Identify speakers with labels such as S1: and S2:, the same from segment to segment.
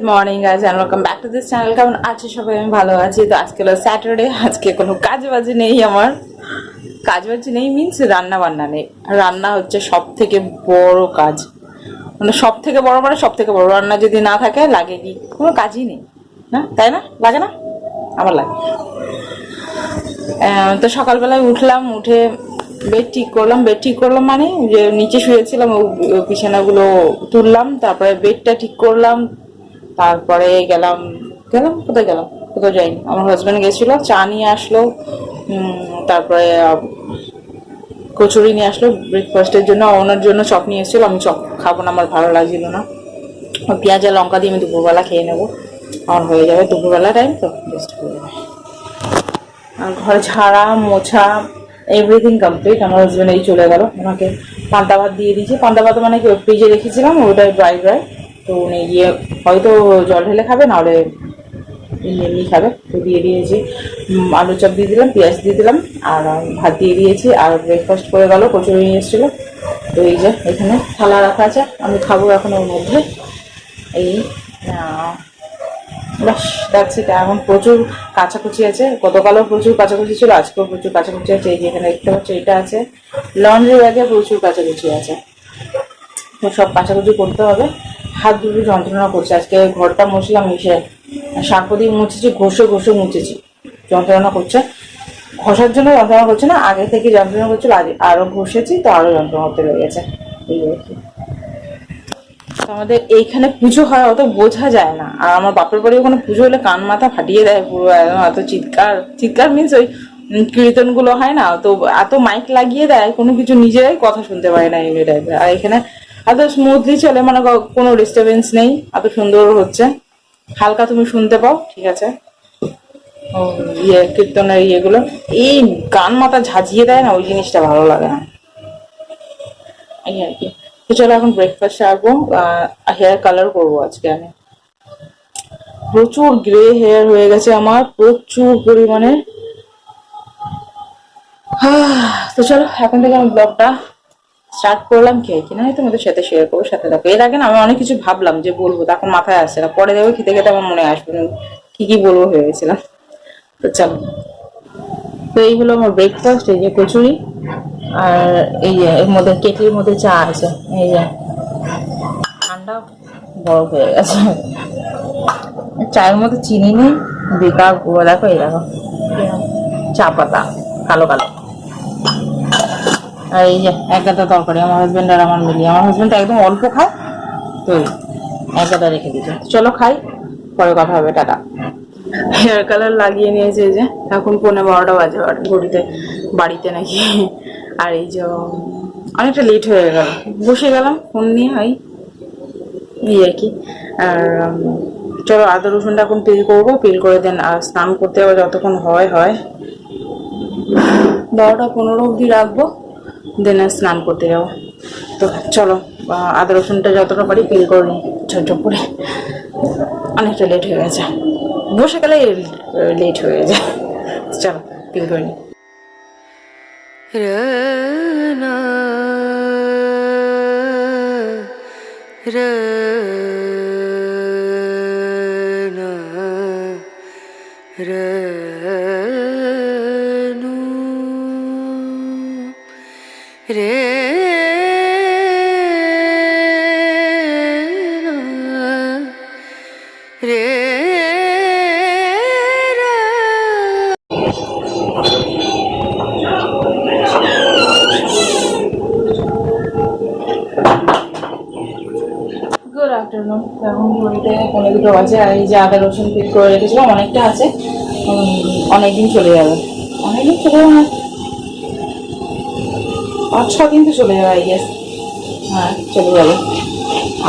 S1: Morning guys and welcome back to this channel. কেমন আছো সবাই? আমি ভালো আছি। তো আজকে হলো স্যাটারডে, আজকে কোনো কাজ বাজ নেই। আমার কাজ বাজ নেই মিন্স রান্না বান্না নেই। রান্না হচ্ছে সব থেকে বড় কাজ, মানে সব থেকে বড়, মানে সব থেকে বড়। রান্না যদি না থাকে লাগে কি কোনো কাজই নেই, না তাই না? লাগে না? আমার লাগে। তো সকালবেলায় উঠলাম, উঠে বেড ঠিক করলাম মানে যে নিচে শুয়েছিলাম বিছানাগুলো তুললাম, তারপরে বেডটা ঠিক করলাম, তারপরে গেলাম কোথায় গেলাম, কোথাও যাইনি। আমার হাজব্যান্ড গেছিল, চা নিয়ে আসলো, তারপরে কচুরি নিয়ে আসলো ব্রেকফাস্টের জন্য। ওনার জন্য চপ নিয়ে এসেছিল, আমি চপ খাবো না, আমার ভালো লাগছিল না। পেঁয়াজ আর লঙ্কা দিয়ে আমি দুপুরবেলা খেয়ে নেবো, আমার হয়ে যাবে দুপুরবেলা টাইম, তো বেস্ট হয়ে যাবে। আর ঘর ঝাড়া মোছা এভরিথিং কমপ্লিট। আমার হাজব্যান্ড এই চলে গেল, ওনাকে পান্তা ভাত দিয়ে দিয়েছি। পান্তা ভাত মানে কি ফ্রিজে রেখেছিলাম, ওটাই ড্রাই, তো উনি গিয়ে হয়তো জল ঢেলে খাবে, নাহলে এমনি খাবে। তো দিয়ে দিয়েছি, আলু চপ দিয়ে দিলাম, পেঁয়াজ দিয়ে দিলাম, আর ভাত দিয়ে দিয়েছি। আর ব্রেকফাস্ট করে গেল, কচুরি নিয়ে এসেছিলো। তো এই যে এখানে থালা রাখা আছে, আমি খাবো এখন ওর মধ্যে। এই ব্যাস দ্যাটস ইট। এখন প্রচুর কাচাকুচি আছে, গতকালও প্রচুর কাচাকুচি ছিল, আজকেও প্রচুর কাচাকুচি আছে। এই যে এখানে দেখতে পাচ্ছি এটা আছে, লন্ড্রি ব্যাগে প্রচুর কাচাকুচি আছে, তো সব কাচাকুচি করতে হবে। হাত দুটো যন্ত্রণা করছে, আজকে ঘরটা মুছলাম, মিশে শ্যাম্পু দিয়ে মুছেছি, ঘষে মুছেছি, যন্ত্রণা করছে। ঘষার জন্য যন্ত্রণা করছে না, আগে থেকে যন্ত্রণা করছিল, আরো ঘষেছি তো আরো যন্ত্রণা হতে লেগেছে, এই আর কি। আমাদের এইখানে পুজো হয়, অত বোঝা যায় না। আর আমার বাপের বাড়ি ওখানে পুজো হলে কান মাথা ফাটিয়ে দেয় পুরো, একদম এত চিৎকার মিন্স ওই কীর্তন গুলো হয় না, তো এত মাইক লাগিয়ে দেয়, কোনো কিছু নিজেরাই কথা শুনতে পারে না এমনি টাইপের। আর এখানে এত স্মুথলি চলে, মানে কোনো ডিস্টার্বেন্স নেই, এত সুন্দর হচ্ছে, হালকা তুমি শুনতে পাও, ঠিক আছে। কীর্তনের ইয়েগুলো, এই কান মাথা ঝাঁঝিয়ে দেয় না, ওই জিনিসটা ভালো লাগে না, এই আর কি। তো চলো এখন ব্রেকফাস্ট সারবো, হেয়ার কালার করবো আজকে আমি। প্রচুর গ্রে হেয়ার হয়ে গেছে আমার, প্রচুর পরিমাণে। তো চলো এখন থেকে আমি ব্লগটা স্টার্ট করলাম। কিনা হয় তোমাদের সাথে শেয়ার করবো, সাথে থাকো। এর আগে না আমি অনেক কিছু ভাবলাম যে বলবো, তখন মাথায় আসছে না, পরে দেখো খেতে খেতে আমার মনে আসবে কি বলবো ভেবেছিলাম। তো চলো, তো এই হলো আমার ব্রেকফাস্ট। এই যে কচুরি, আর এই যে এর মধ্যে কেটলির মধ্যে চা আছে, এই যে ঠান্ডা বরফ হয়ে গেছে। চায়ের মধ্যে চিনি নেই, বেকার পুরো। দেখো এই দেখো চা পাতা কালো কালো। আর এই যে এক গাদা তরকারি, আমার হাজব্যান্ড আর আমার মিলিয়ে। আমার হাজব্যান্ড একদম অল্প খায়, তো এক গাদা রেখে দিয়েছে। চলো খাই, পরে কথা হবে, টাটা। হেয়ার কালার লাগিয়ে নিয়েছে, এই যে এখন 11:15 বাজে ঘড়িতে, বাড়িতে নাকি। আর এই যে অনেকটা লেট হয়ে গেল, বসে গেলাম ফোন নিয়ে, এই আর কি। আর চলো আদা রসুনটা এখন পিল করবো, পিল করে দেন আর স্নান করতে হবে, যতক্ষণ হয় 12টা 15 অবধি রাখবো, দেন স্নান করতে যাবো। তো চলো আদা রসুনটা যতটা পারি পিল করে নিই ঝপঝপ করে, অনেকটা লেট হয়ে গেছে, বসে গেলে লেট হয়ে যায়। চলো পিল করে নিই। গুড আফটারনুন, এখন ঘড়িতে 11:15 বাজে। আর এই যে আদা রসুন পিল করে রেখেছিলাম, অনেকটা আছে, অনেকদিন চলে যাবে, না 5-6 দিন তো চলে যাবে, আই গেস। হ্যাঁ চলে যাবে।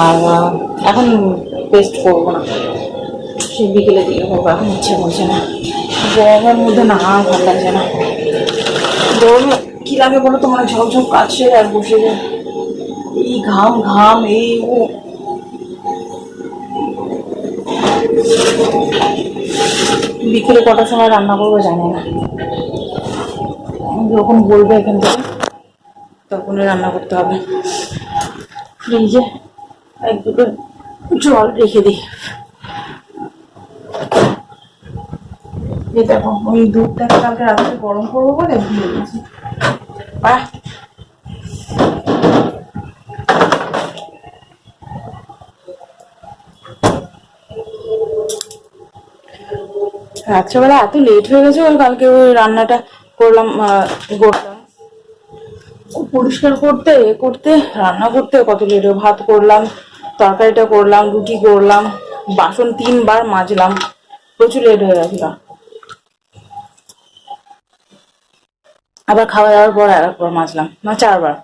S1: আর এখন পেস্ট করবো না, সে বিকেলে দিয়ে করবো, এখন ইচ্ছে করছে না, গরমের মধ্যে না ভালো লাগছে না। গরমে কি লাগে বলো তো, মানে ঝকঝক কাছে আর বসে যায়, এই ঘাম এই বিকেলে কটার সময় রান্না করবো জানি না, যখন বলবে এখান থেকে তখনই রান্না করতে হবে। ফ্রিজে 1-2 জল রেখে দিই, এই দেখো ওই দুধটা কালকে রাত্রে গরম করবো বলে ভুলে গেছি। বাহ, রাত্রেবেলা এত লেট হয়ে গেছে। ওই কালকে ওই রান্নাটা করলাম, পরিষ্কার করতে করতে রান্না করতে কত লেট, ভাত করলাম, তরকারিটা করলাম, রুটি করলাম, বাসন 3বার মাজলাম, প্রচুর লেট হয়ে গেছিল। আবার খাওয়া দাওয়ার পর আরেকবার মাজলাম, না 4বার।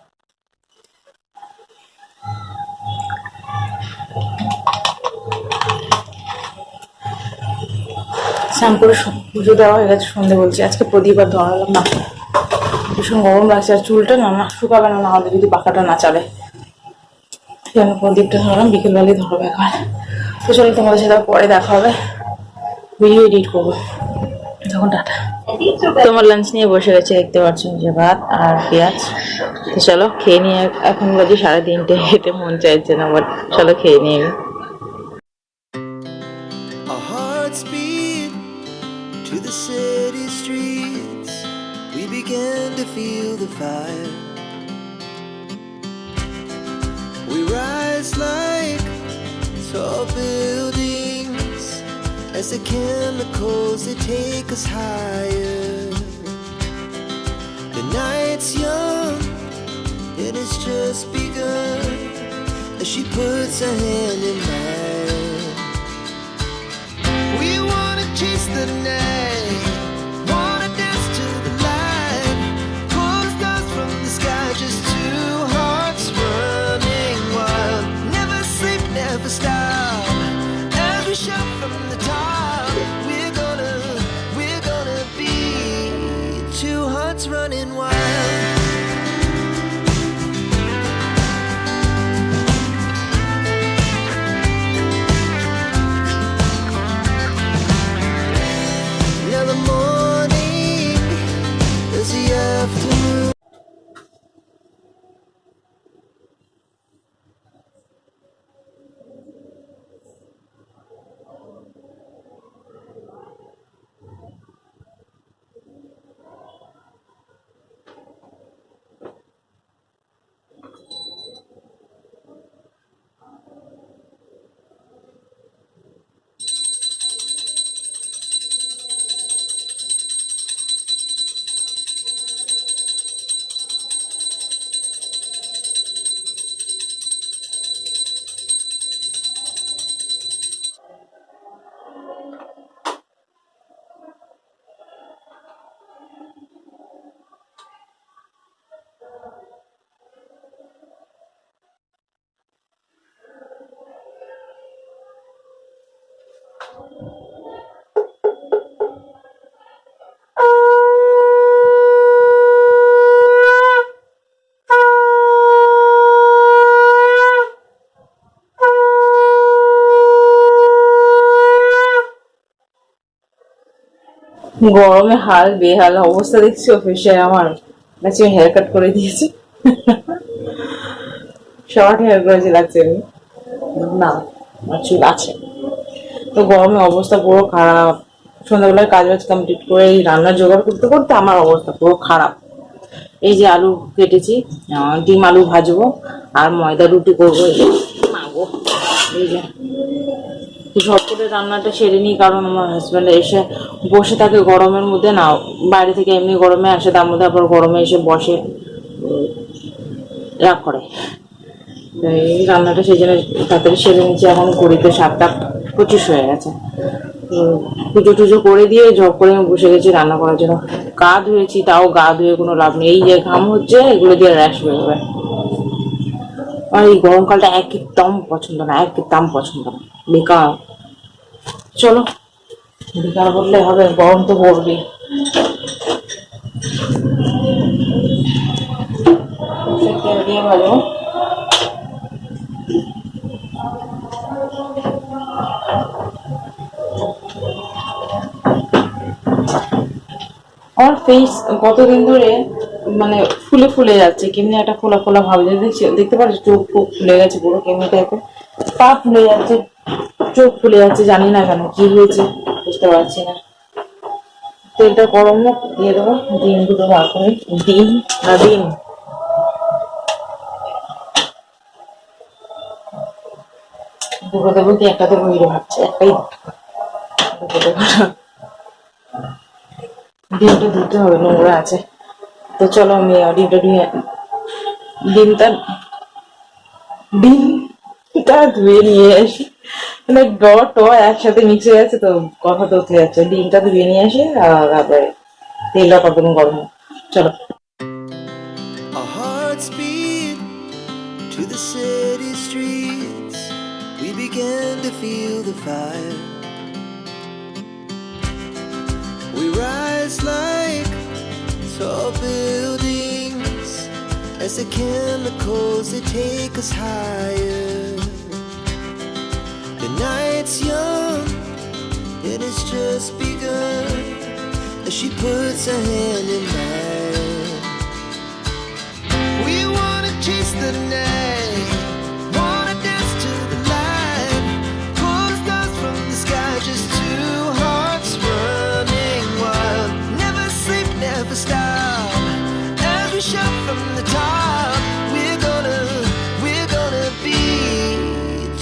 S1: স্নান করে পুজো দেওয়া হয়ে গেছে, সন্ধে বলছি। আজকে প্রদীপ আর ধরালাম না, ভীষণ গরম লাগছে, আর চুলটা না শুকাবে না হলে যদি পাখাটা না চালে। সেজন্য প্রদীপটা ধরালাম, বিকেলবেলায় ধরবে এখন। তো চলো, তোমাদের সাথে পরে দেখা হবে, ভিডিও এডিট করবো তখন। টাটা। তোমার লাঞ্চ নিয়ে বসে গেছে, দেখতে পাচ্ছেন যে ভাত আর পেঁয়াজ। তো চলো খেয়ে নিয়ে, এখন বাজে 3:30, খেতে মন চাইছে না, বাট চলো খেয়ে নিয়ে।
S2: To the city streets, we began to feel the fire. We rise like tall buildings as the chemicals they take us higher. The night's young and it's just begun as she puts her hand in mine. We wanna chase the night, wanna dance to the light, pull the stars from the sky, just two hearts running wild. Never sleep, never stop, as we shout from the top. We're gonna be two hearts running wild. Now the morning is the afternoon.
S1: গরমে হাল বেহাল অবস্থা দেখছি অফিসে আমার। Matching hair cut করে দিয়েছি, short hair করেছি, লাগছে না, আমার চুল আছে। তো গরমে অবস্থা পুরো খারাপ। সন্ধ্যাবেলায় কাজ বাজ কমপ্লিট করে এই রান্নার জোগাড় করতে করতে আমার অবস্থা পুরো খারাপ। এই যে আলু কেটেছি, ডিম আলু ভাজবো আর ময়দা রুটি করবো। এই যে ঝট করে রান্নাটা সেরে নিই, কারণ আমার হাজব্যান্ড এসে বসে থাকে গরমের মধ্যে, না বাইরে থেকে এমনি গরমে আসে, তার মধ্যে আবার গরমে এসে বসে, রাগ করে। এই রান্নাটা সেই জন্য তাড়াতাড়ি সেরে নিচ্ছি। এখন ঘড়িতে 7:25 হয়ে গেছে। পুজো টুজো করে দিয়ে ঝপ করে আমি বসে গেছি রান্না করার জন্য। গা ধুয়েছি, তাও গা ধুয়ে কোনো লাভ নেই, এই যে ঘাম হচ্ছে, এগুলো দিয়ে র্যাশ বেরোবে। আর এই গরমকালটা একদম পছন্দ না, একদম পছন্দ না, বেকার। চলো, বেকার বললে হবে, গরম তো পড়বে। দিয়ে ভালো আমার ফেস কতদিন ধরে মানে ফুলে ফুলে যাচ্ছে, কেমনি একটা ফোলা ফোলা ভাব, দেখতে পাচ্ছ, চোখ ফুক ফুলে গেছে পুরো কেমনি টাইপের, পা ফুলে যাচ্ছে, চোখ ফুলে যাচ্ছে, জানি না কেন কি হয়েছে, বুঝতে পারছি না। তেলটা গরম হোক, দিয়ে দেবো ডিম দুটো বার করে। ডিম না ডিম, দুটো দেবো কি একটা দেবো হিরো ভাবছে, একটাই দুটো দেবো না। ডিমটা ধুতে হবে, নোংরা আছে। তো চলো আমি ডিমটা ডিমটা ডিমটা ধুয়ে নিয়ে আসি। মানে ড ট একসাথে মিক্স হয়ে যাচ্ছে তো, কথা তো উঠে যাচ্ছে। ডিমটা ধুয়ে নিয়ে আসি আর তারপরে তেলটা কতক্ষণ গরম হোক। চলো।
S2: Our hearts beat to the city streets. We began to feel the fire. We rise like tall buildings as the chemicals they take us higher. The night's young and it's just begun as she puts her hand in mine. We wanna chase the night, wanna dance to the light, pull the stars from the sky, just two hearts running wild. Never sleep, never stop, as we shout from the top. We're gonna be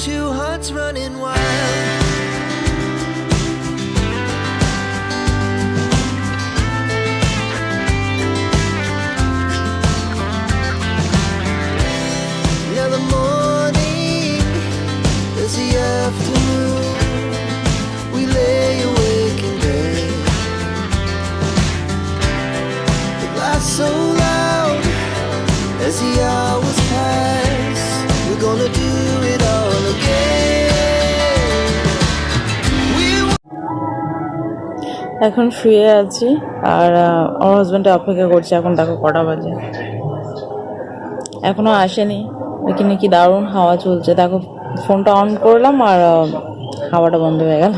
S2: two hearts running wild. Now the morning is the afternoon. We lay awake in bed. The laughs so loud as the hours pass. We're gonna do it all again. We
S1: এখন শুয়ে আছি আর আমার হাজব্যান্ডে অপেক্ষা করছে। এখন দেখো কটা বাজে, এখনো আসেনি। এখানে কি দারুণ হাওয়া চলছে দেখো। ফোনটা অন করলাম আর হাওয়াটা বন্ধ হয়ে গেল।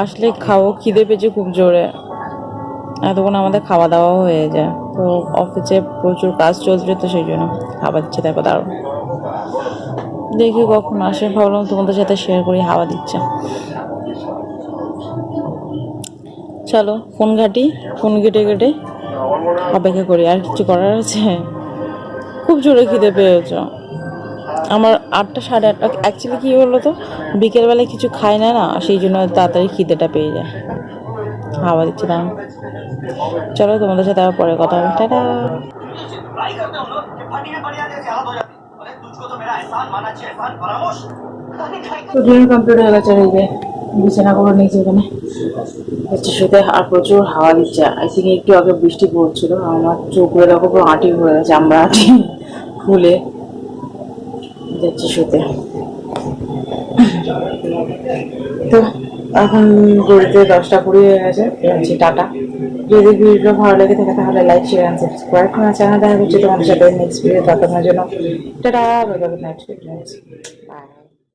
S1: আসলে খাবো, খিদে পেয়েছে খুব জোরে। এতক্ষণ আমাদের খাওয়া দাওয়াও হয়ে যায়, তো অফিসে প্রচুর কাজ চলছে তো সেই জন্য খাবার দিচ্ছে দেখো দারুণ। দেখি কখন আসে, ভাবলাম তোমাদের সাথে শেয়ার করি হাওয়া দিচ্ছে। চলো ফোন ঘাটি, ফোন ঘেটে ঘেটে অপেক্ষা করি। আর কিছু করার আছে? খুব জোরে খিদে পেয়েছ আমার। 8টা সাড়ে 8টা অ্যাকচুয়ালি কী হলো তো, বিকেলবেলায় কিছু খাই না না, সেই জন্য তাড়াতাড়ি খিদেটা পেয়ে যায়। হাওয়া দিচ্ছে দাম। চলো তোমাদের সাথে আবার পরে কথা হবে, টাটা। তো ডিনার কমপ্লিট হয়ে গেছে, এই যে বিছানা করে নিয়েছি এখানে হচ্ছে শুতে। আর প্রচুর হাওয়া দিচ্ছে। আই থিঙ্ক একটু আগে বৃষ্টি পড়ছিল। আমার চোখে দেখো পুরো আঁটি হয়ে গেছে, আমরা আঁটি ফুলে যাচ্ছে শুতে। তো এখন ঘড়িতে 10টা 20 হয়ে গেছে, যাচ্ছি টাটা। যদি ভিডিওটা ভালো লেগে থাকে তাহলে লাইক শেয়ার অ্যান্ড সাবস্ক্রাইব করার চ্যানেল দেখা হচ্ছে তোমাদের সাথে নেক্সট ভিডিও। ততক্ষণের জন্য টাটা, bye bye, good night, by.